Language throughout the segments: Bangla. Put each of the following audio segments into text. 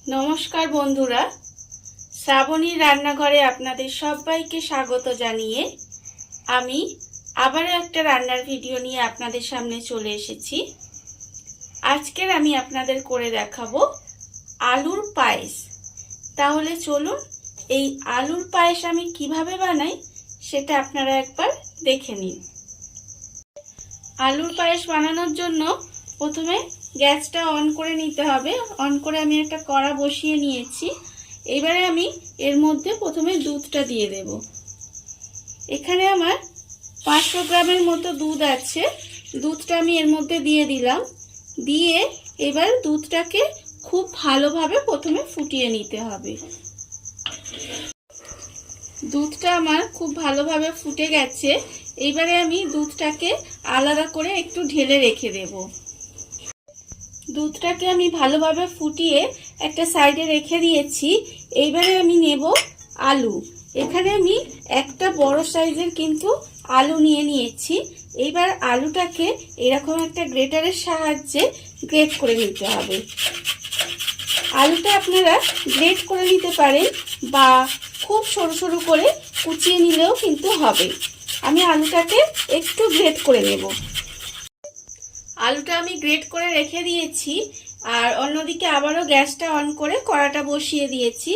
নমস্কার বন্ধুরা, শ্রাবণীর রান্নাঘরে আপনাদের সবাইকে স্বাগত জানিয়ে আমি আবারও একটা রান্নার ভিডিও নিয়ে আপনাদের সামনে চলে এসেছি। আজকের আমি আপনাদের করে দেখাবো আলুর পায়েস। তাহলে চলুন এই আলুর পায়েস আমি কিভাবে বানাই সেটা আপনারা একবার দেখে নিন। আলুর পায়েস বানানোর জন্য প্রথমে গ্যাসটা অন করে নিতে হবে। অন করে আমি একটা কড়া বসিয়ে নিয়েছি। এবারে আমি এর মধ্যে প্রথমে দুধটা দিয়ে দেব। এখানে আমার 500 গ্রামের মতো দুধ আছে। দুধটা আমি এর মধ্যে দিয়ে দিলাম। দিয়ে এবার দুধটাকে খুব ভালোভাবে প্রথমে ফুটিয়ে নিতে হবে। দুধটা আমার খুব ভালোভাবে ফুটে গেছে। এবারে আমি দুধটাকে আলাদা করে একটু ঢেলে রেখে দেব। দুধটাকে আমি ভালোভাবে ফুটিয়ে একটা সাইডে রেখে দিয়েছি। এইবারে আমি নেব আলু। এখানে আমি একটা বড় সাইজের কিন্তু আলু নিয়ে নিয়েছি। এইবার আলুটাকে এরকম একটা গ্রেটারের সাহায্যে গ্রেট করে নিতে হবে। আলুটা আপনারা গ্রেট করে নিতে পারেন বা খুব সরু সরু করে কুচিয়ে নিলেও কিন্তু হবে। আমি আলুটাকে একটু গ্রেট করে নেব। আলুটা আমি গ্রেট করে রেখে দিয়েছি। আর অন্যদিকে আবারও গ্যাসটা অন করে কড়াটা বসিয়ে দিয়েছি।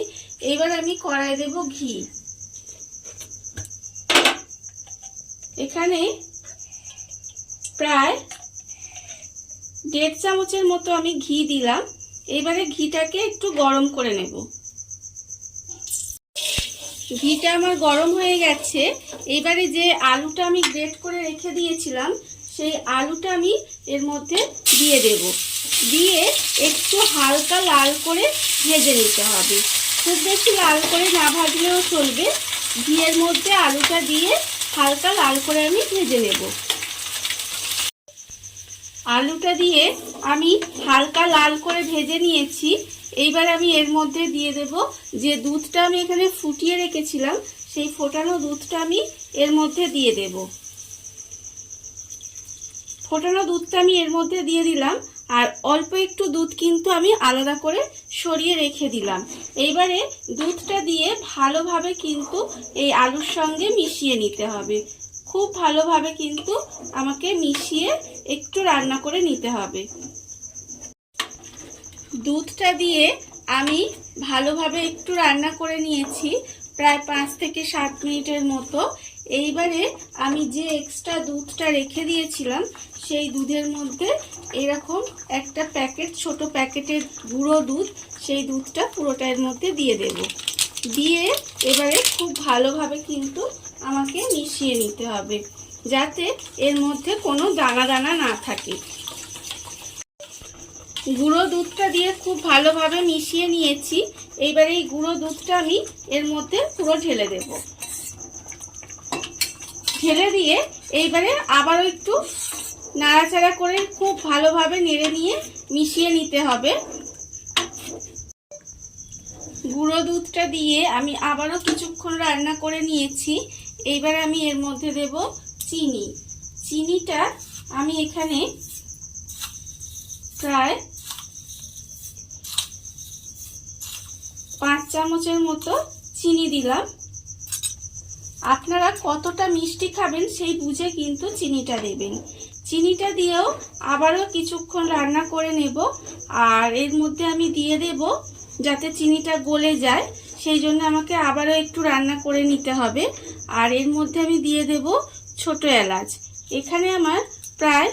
এবার আমি কড়াই দেব ঘি। এখানে প্রায় 1.5 চামচের মতো আমি ঘি দিলাম। এবারে ঘিটাকে একটু গরম করে নেব। ঘিটা আমার গরম হয়ে গেছে। এবারে যে আলুটা আমি গ্রেট করে রেখে দিয়েছিলাম সেই আলুটা আমি এর মধ্যে দিয়ে দেব। দিয়ে একটু হালকা লাল করে ভেজে নিতে হবে। খুব বেশি লাল করে না ভাজলেও চলবে। ঘিয়ের মধ্যে আলুটা দিয়ে হালকা লাল করে আমি ভেজে নেব। আলুটা দিয়ে আমি হালকা লাল করে ভেজে নিয়েছি। এইবার আমি এর মধ্যে দিয়ে দেব যে দুধটা আমি এখানে ফুটিয়ে রেখেছিলাম সেই ফোটানো দুধটা আমি এর মধ্যে দিয়ে দেব। ফোটানো দুধটা আমি এর মধ্যে দিয়ে দিলাম। আর অল্প একটু দুধ কিন্তু আমি আলাদা করে সরিয়ে রেখে দিলাম। এইবারে দুধটা দিয়ে ভালোভাবে কিন্তু এই আলুর সঙ্গে মিশিয়ে নিতে হবে। খুব ভালোভাবে কিন্তু আমাকে মিশিয়ে একটু রান্না করে নিতে হবে। দুধটা দিয়ে আমি ভালোভাবে একটু রান্না করে নিয়েছি, প্রায় 5 থেকে 7 মিনিটের মতো। এইবারে আমি যে এক্সট্রা দুধটা রেখে দিয়েছিলাম সেই দুধের মধ্যে এরকম একটা প্যাকেট, ছোট প্যাকেটের গুঁড়ো দুধ, সেই দুধটা পুরোটা এর মধ্যে দিয়ে দেব। দিয়ে এবারে খুব ভালোভাবে কিন্তু আমাকে মিশিয়ে নিতে হবে যাতে এর মধ্যে কোনো দানা দানা না থাকে। গুঁড়ো দুধটা দিয়ে খুব ভালোভাবে মিশিয়ে নিয়েছি। এইবারে এই গুঁড়ো দুধটা আমি এর মধ্যে পুরো ঢেলে দেব। ঢেলে দিয়ে এইবারে আবারও একটু নাড়াচাড়া করে খুব ভালোভাবে নেড়ে নিয়ে মিশিয়ে নিতে হবে। গুঁড়ো দুধটা দিয়ে আমি আবারও কিছুক্ষণ রান্না করে নিয়েছি। এইবারে আমি এর মধ্যে দেব চিনি। চিনিটা আমি এখানে প্রায় 5 চামচের মতো চিনি দিলাম। আপনারা কতটা মিষ্টি খাবেন সেই বুঝে কিন্তু চিনিটা দেবেন। চিনিটা দিয়েও আবারও কিছুক্ষণ রান্না করে নেব। আর এর মধ্যে আমি দিয়ে দেব যাতে চিনিটা গলে যায়, সেই জন্য আমাকে আবারও একটু রান্না করে নিতে হবে। আর এর মধ্যে আমি দিয়ে দেব ছোট এলাচ। এখানে আমার প্রায়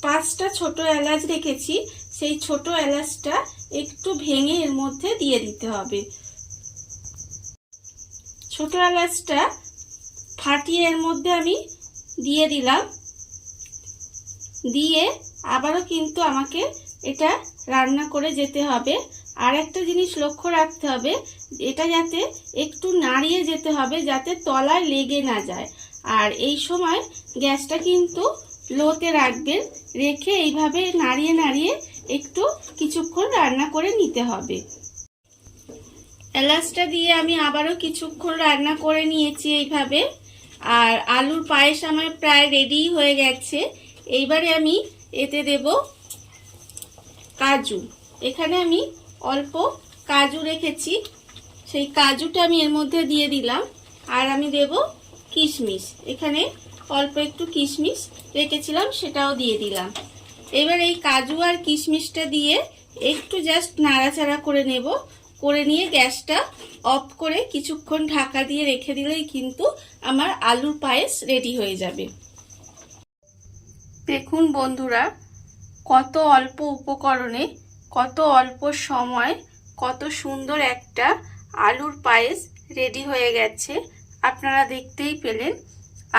5টা ছোট এলাচ রেখেছি। সেই ছোট এলাচটা একটু ভেঙে এর মধ্যে দিয়ে দিতে হবে। ছোট এলাচটা ফাটিয়ে এর মধ্যে আমি দিয়ে দিলাম। দিয়ে আবারও কিন্তু আমাকে এটা রান্না করে যেতে হবে। আর একটা জিনিস লক্ষ্য রাখতে হবে, এটা যাতে একটু নাড়িয়ে যেতে হবে যাতে তলায় লেগে না যায়। আর এই সময় গ্যাসটা কিন্তু লোতে রাখবেন। রেখে এইভাবে নাড়িয়ে নাড়িয়ে একটু কিছুক্ষণ রান্না করে নিতে হবে। এলাচটা দিয়ে আমি আবারও কিছুক্ষণ রান্না করে নিয়েছি এইভাবে। আর আলুর পায়েস আমার প্রায় রেডি হয়ে গেছে। এইবারে আমি এতে দেব কাজু। এখানে আমি অল্প কাজু রেখেছি, সেই কাজুটা আমি এর মধ্যে দিয়ে দিলাম। আর আমি দেব কিশমিশ, এখানে অল্প একটু কিশমিশ রেখেছিলাম সেটাও দিয়ে দিলাম। এবার এই কাজু আর কিশমিশটা দিয়ে একটু জাস্ট নাড়াচাড়া করে নেব। করে নিয়ে গ্যাসটা অফ করে কিছুক্ষণ ঢাকা দিয়ে রেখে দিলেই কিন্তু আমার আলুর পায়েস রেডি হয়ে যাবে। দেখুন বন্ধুরা, কত অল্প উপকরণে, কত অল্প সময়, কত সুন্দর একটা আলুর পায়েস রেডি হয়ে গেছে, আপনারা দেখতেই পেলেন।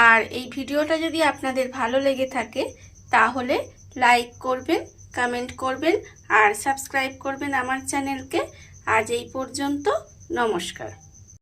আর এই ভিডিওটা যদি আপনাদের ভালো লেগে থাকে তাহলে লাইক করবেন, কমেন্ট করবেন আর সাবস্ক্রাইব করবেন আমার চ্যানেলকে। আজ এই পর্যন্ত, নমস্কার।